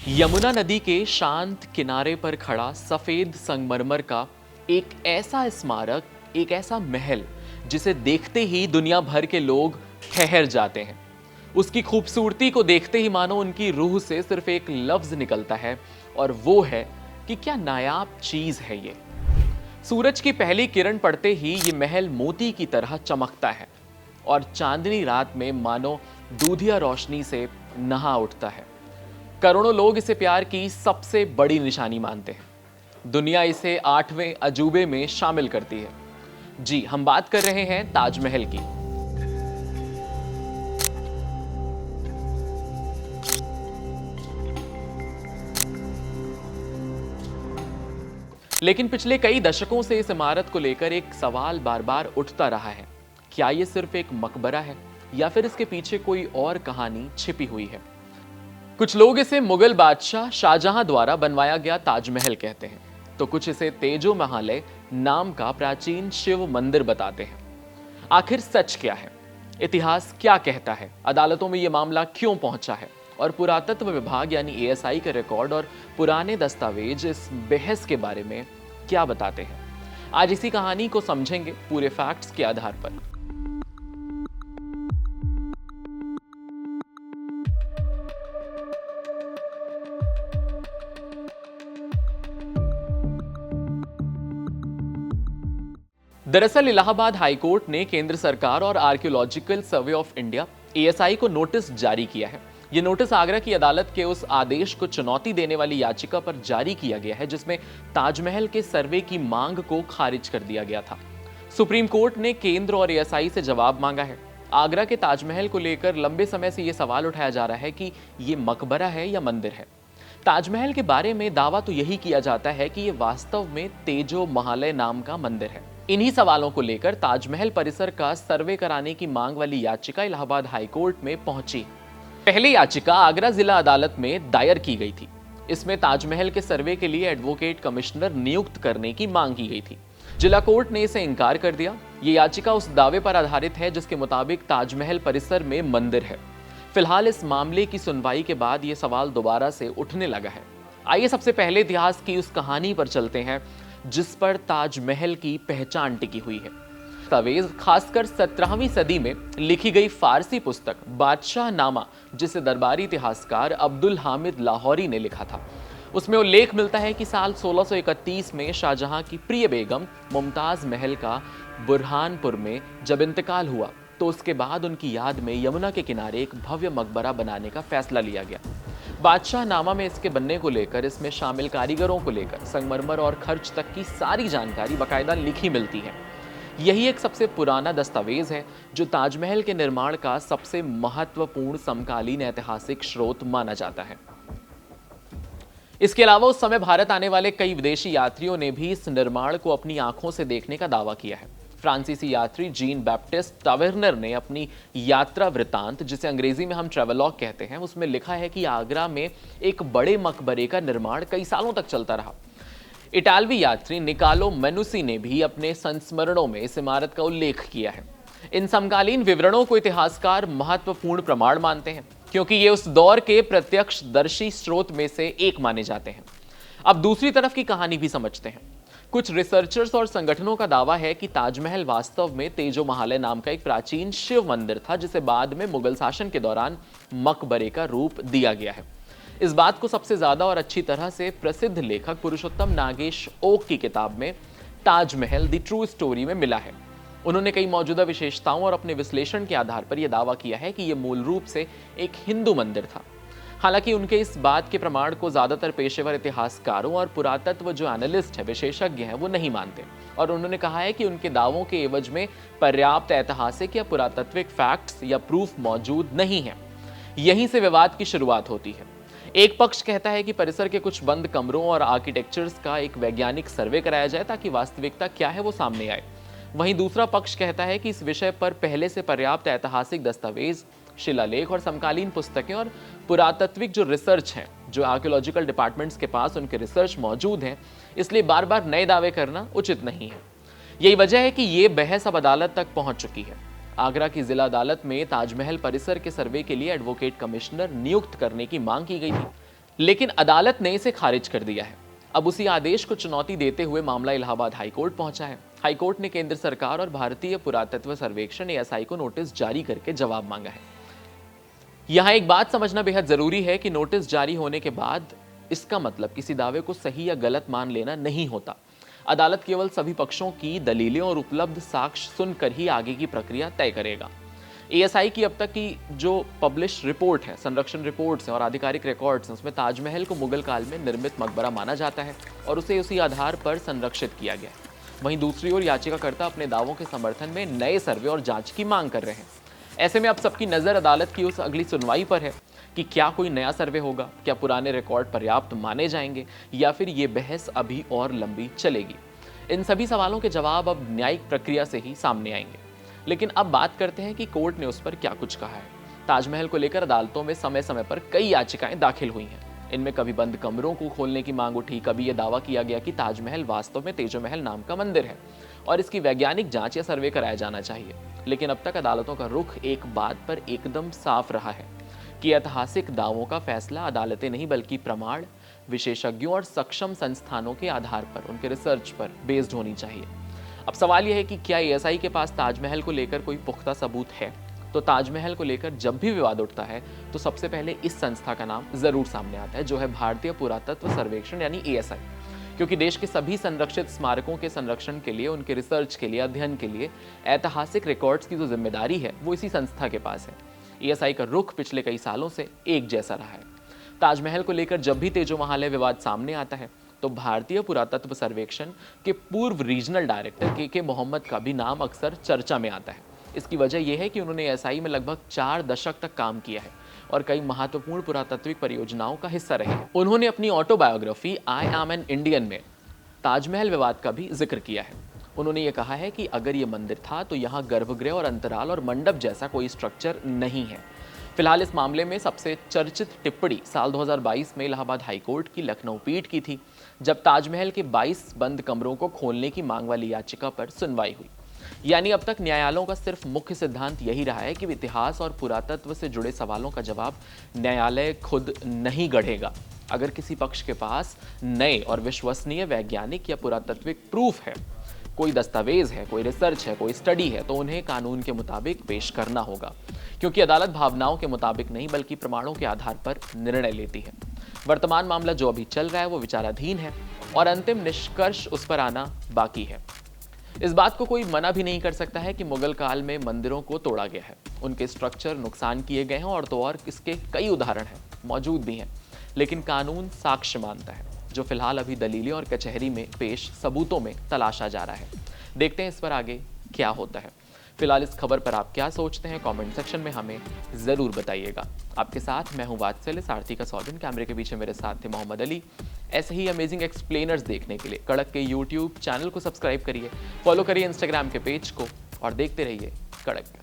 यमुना नदी के शांत किनारे पर खड़ा सफेद संगमरमर का एक ऐसा स्मारक, एक ऐसा महल जिसे देखते ही दुनिया भर के लोग ठहर जाते हैं। उसकी खूबसूरती को देखते ही मानो उनकी रूह से सिर्फ एक लफ्ज निकलता है और वो है कि क्या नायाब चीज है ये। सूरज की पहली किरण पड़ते ही ये महल मोती की तरह चमकता है और चांदनी रात में मानो दूधिया रोशनी से नहा उठता है। करोड़ों लोग इसे प्यार की सबसे बड़ी निशानी मानते हैं। दुनिया इसे 8वें अजूबे में शामिल करती है। जी, हम बात कर रहे हैं ताजमहल की। लेकिन पिछले कई दशकों से इस इमारत को लेकर एक सवाल बार बार उठता रहा है। क्या यह सिर्फ एक मकबरा है या फिर इसके पीछे कोई और कहानी छिपी हुई है? कुछ लोग इसे मुगल बादशाह शाहजहां द्वारा बनवाया गया ताजमहल कहते हैं, तो कुछ इसे तेजो महालय नाम का प्राचीन शिव मंदिर बताते हैं। आखिर सच क्या है? इतिहास क्या कहता है? अदालतों में यह मामला क्यों पहुंचा है? और पुरातत्व विभाग यानी एएसआई के रिकॉर्ड और पुराने दस्तावेज इस बहस के बारे में क्या बताते हैं? आज इसी कहानी को समझेंगे पूरे फैक्ट्स के आधार पर। दरअसल इलाहाबाद हाईकोर्ट ने केंद्र सरकार और archaeological survey of India ASI को नोटिस जारी किया है। यह नोटिस आगरा की अदालत के उस आदेश को चुनौती देने वाली याचिका पर जारी किया गया है जिसमें ताजमहल के सर्वे की मांग को खारिज कर दिया गया था। सुप्रीम कोर्ट ने केंद्र और एएसआई से जवाब मांगा है। आगरा के ताजमहल को लेकर लंबे समय से यह सवाल उठाया जा रहा है कि यह मकबरा है या मंदिर है। ताजमहल के बारे में दावा तो यही किया जाता है कि यह वास्तव में तेजो महालय नाम का मंदिर है। इन्हीं सवालों को लेकर ताजमहल परिसर का सर्वे कराने की मांग वाली याचिका इलाहाबाद हाईकोर्ट में पहुंची। पहली याचिका आगरा जिला अदालत में दायर की गई थी। इसमें ताजमहल के सर्वे के लिए एडवोकेट कमिश्नर नियुक्त करने की मांग की गई थी। जिला कोर्ट ने इसे इनकार कर दिया। ये याचिका उस दावे पर आधारित है जिसके मुताबिक ताजमहल परिसर में मंदिर है। फिलहाल इस मामले की सुनवाई के बाद यह सवाल दोबारा से उठने लगा है। आइए सबसे पहले इतिहास की उस कहानी पर चलते हैं जिस पर ताजमहल की पहचान टिकी हुई है। दस्तावेज खासकर 17वीं सदी में लिखी गई फारसी पुस्तक बादशाह नामा, जिसे दरबारी इतिहासकार अब्दुल हामिद लाहौरी ने लिखा था, उसमें उल्लेख मिलता है कि साल 1631 में शाहजहां की प्रिय बेगम मुमताज महल का बुरहानपुर में जब इंतकाल हुआ तो उसके बाद उनकी याद में यमुना के किनारे एक भव्य मकबरा बनाने का फैसला लिया गया। बादशाह नामा में इसके बनने को लेकर, इसमें शामिल कारीगरों को लेकर, संगमरमर और खर्च तक की सारी जानकारी बाकायदा लिखी मिलती है। यही एक सबसे पुराना दस्तावेज है जो ताजमहल के निर्माण का सबसे महत्वपूर्ण समकालीन ऐतिहासिक स्रोत माना जाता है। इसके अलावा उस समय भारत आने वाले कई विदेशी यात्रियों ने भी इस निर्माण को अपनी आंखों से देखने का दावा किया है। फ्रांसीसी यात्री जीन बैप्टिस्ट टावर्नर ने अपनी यात्रा वृतांत, जिसे अंग्रेजी में हम ट्रेवलॉग कहते हैं, उसमें लिखा है कि आगरा में एक बड़े मकबरे का निर्माण कई सालों तक चलता रहा। इटालवी यात्री निकालो मेनुसी ने भी अपने संस्मरणों में इस इमारत का उल्लेख किया है। इन समकालीन विवरणों को इतिहासकार महत्वपूर्ण प्रमाण मानते हैं क्योंकि ये उस दौर के प्रत्यक्षदर्शी स्रोत में से एक माने जाते हैं। अब दूसरी तरफ की कहानी भी समझते हैं। कुछ रिसर्चर्स और संगठनों का दावा है कि ताजमहल वास्तव में तेजो महालय नाम का एक प्राचीन शिव मंदिर था जिसे बाद में मुगल शासन के दौरान मकबरे का रूप दिया गया है। इस बात को सबसे ज्यादा और अच्छी तरह से प्रसिद्ध लेखक पुरुषोत्तम नागेश ओक की किताब में ताजमहल द ट्रू स्टोरी में मिला है। उन्होंने कई मौजूदा विशेषताओं और अपने विश्लेषण के आधार पर यह दावा किया है कि यह मूल रूप से एक हिंदू मंदिर था। हालांकि उनके इस बात के प्रमाण को ज्यादातर पेशेवर इतिहासकारों और पुरातत्व जो एनालिस्ट है, विशेषज्ञ हैं, वो नहीं मानते और उन्होंने कहा है कि उनके दावों के एवज में पर्याप्त ऐतिहासिक या पुरातत्विक फैक्ट्स या प्रूफ मौजूद नहीं है। यहीं से विवाद की शुरुआत होती है। एक पक्ष कहता है कि परिसर के कुछ बंद कमरों और आर्किटेक्चर्स का एक वैज्ञानिक सर्वे कराया जाए ताकि वास्तविकता क्या है वो सामने आए। वहीं दूसरा पक्ष कहता है कि इस विषय पर पहले से पर्याप्त ऐतिहासिक दस्तावेज, शिलालेख और समकालीन पुस्तकें और पुरातत्विक जो रिसर्च हैं, जो आर्कियोलॉजिकल डिपार्टमेंट्स के पास उनके रिसर्च मौजूद हैं, इसलिए बार बार नए दावे करना उचित नहीं है। यही वजह है कि ये बहस अब अदालत तक पहुंच चुकी है। आगरा की जिला अदालत में ताजमहल परिसर के सर्वे के लिए एडवोकेट कमिश्नर नियुक्त करने की मांग की गई थी। लेकिन अदालत ने इसे खारिज कर दिया है। अब उसी आदेश को चुनौती देते हुए मामला इलाहाबाद हाईकोर्ट पहुंचा है। हाईकोर्ट ने केंद्र सरकार और भारतीय पुरातत्व सर्वेक्षण एएसआई को नोटिस जारी करके जवाब मांगा है। यहां एक बात समझना बेहद जरूरी है कि नोटिस जारी होने के बाद इसका मतलब किसी दावे को सही या गलत मान लेना नहीं होता। अदालत केवल सभी पक्षों की दलीलें और उपलब्ध साक्ष्य सुनकर ही आगे की प्रक्रिया तय करेगा। एएसआई की अब तक की जो पब्लिश रिपोर्ट है, संरक्षण रिपोर्ट्स हैं और आधिकारिक रिकॉर्ड्स हैं, उसमें ताजमहल को मुगल काल में निर्मित मकबरा माना जाता है और उसे उसी आधार पर संरक्षित किया गया है। वहीं दूसरी ओर याचिकाकर्ता अपने दावों के समर्थन में नए सर्वे और जांच की मांग कर रहे हैं। ऐसे में अब सबकी नजर अदालत की उस अगली सुनवाई पर है कि क्या कोई नया सर्वे होगा, क्या पुराने रिकॉर्ड पर्याप्त माने जाएंगे या फिर ये बहस अभी और लंबी चलेगी। इन सभी सवालों के जवाब अब न्यायिक प्रक्रिया से ही सामने आएंगे। लेकिन अब बात करते हैं कि कोर्ट ने उस पर क्या कुछ कहा है। ताजमहल को लेकर अदालतों में समय समय पर कई याचिकाएं दाखिल हुई हैं। इनमें कभी बंद कमरों को खोलने की मांग उठी, कभी यह दावा किया गया कि ताजमहल वास्तव में तेजोमहल नाम का मंदिर है और इसकी वैज्ञानिक जांच या सर्वे कराया जाना चाहिए। लेकिन अब तक अदालतों का रुख एक बात पर एकदम साफ रहा है कि ऐतिहासिक दावों का फैसला अदालतें नहीं बल्कि प्रमाण, विशेषज्ञों और सक्षम संस्थानों के आधार पर, उनके रिसर्च पर बेस्ड होनी चाहिए। अब सवाल यह है कि क्या एएसआई के पास ताजमहल को लेकर कोई पुख्ता सबूत है? तो ताजमहल को लेकर जब भी विवाद उठता है तो सबसे पहले इस संस्था का नाम जरूर सामने आता है, जो है भारतीय पुरातत्व सर्वेक्षण यानी एएसआई। क्योंकि देश के सभी संरक्षित स्मारकों के संरक्षण के लिए, उनके रिसर्च के लिए, अध्ययन के लिए ऐतिहासिक रिकॉर्ड्स की जो जिम्मेदारी है वो इसी संस्था के पास है। एएसआई का रुख पिछले कई सालों से एक जैसा रहा है। ताजमहल को लेकर जब भी तेजोमहल विवाद सामने आता है तो भारतीय पुरातत्व सर्वेक्षण के पूर्व रीजनल डायरेक्टर के मोहम्मद का भी नाम अक्सर चर्चा में आता है। इसकी वजह यह है कि उन्होंने एएसआई में लगभग 4 दशक तक काम किया है और कई महत्वपूर्ण पुरातात्विक परियोजनाओं का हिस्सा रहे हैं। उन्होंने अपनी autobiography I am an Indian में ताजमहल विवाद का भी जिक्र किया है। उन्होंने ये कहा है कि अगर ये मंदिर था तो यहाँ गर्भगृह और अंतराल और मंडप जैसा कोई स्ट्रक्चर नहीं है। फिलहाल इस मामले में सबसे चर्चित टिप्पणी साल 2022 में इलाहाबाद हाईकोर्ट की लखनऊ पीठ की थी, जब ताजमहल के 22 बंद कमरों को खोलने की मांग वाली याचिका पर सुनवाई हुई। यानी अब तक न्यायालयों का सिर्फ मुख्य सिद्धांत यही रहा है कि इतिहास और पुरातत्व से जुड़े सवालों का जवाब न्यायालय खुद नहीं गढ़ेगा। अगर किसी पक्ष के पास नए और विश्वसनीय वैज्ञानिक या पुरातत्विक प्रूफ है, कोई दस्तावेज है, कोई रिसर्च है, कोई स्टडी है, तो उन्हें कानून के मुताबिक पेश करना होगा, क्योंकि अदालत भावनाओं के मुताबिक नहीं बल्कि प्रमाणों के आधार पर निर्णय लेती है। वर्तमान मामला जो अभी चल रहा है वो विचाराधीन है और अंतिम निष्कर्ष उस पर आना बाकी है। इस बात को कोई मना भी नहीं कर सकता है कि मुगल काल में मंदिरों को तोड़ा गया है, उनके स्ट्रक्चर नुकसान किए गए हैं और तो और इसके कई उदाहरण हैं, मौजूद भी हैं। लेकिन कानून साक्ष्य मानता है, जो फिलहाल अभी दलीलें और कचहरी में पेश सबूतों में तलाशा जा रहा है। देखते हैं इस पर आगे क्या होता है। फिलहाल इस खबर पर आप क्या सोचते हैं, कमेंट सेक्शन में हमें जरूर बताइएगा। आपके साथ मैं हूं वात्सल्य, सारथी का सॉल्वेंट। कैमरे के पीछे मेरे साथ थे मोहम्मद अली। ऐसे ही अमेजिंग एक्सप्लेनर्स देखने के लिए कड़क के यूट्यूब चैनल को सब्सक्राइब करिए, फॉलो करिए इंस्टाग्राम के पेज को और देखते रहिए कड़क।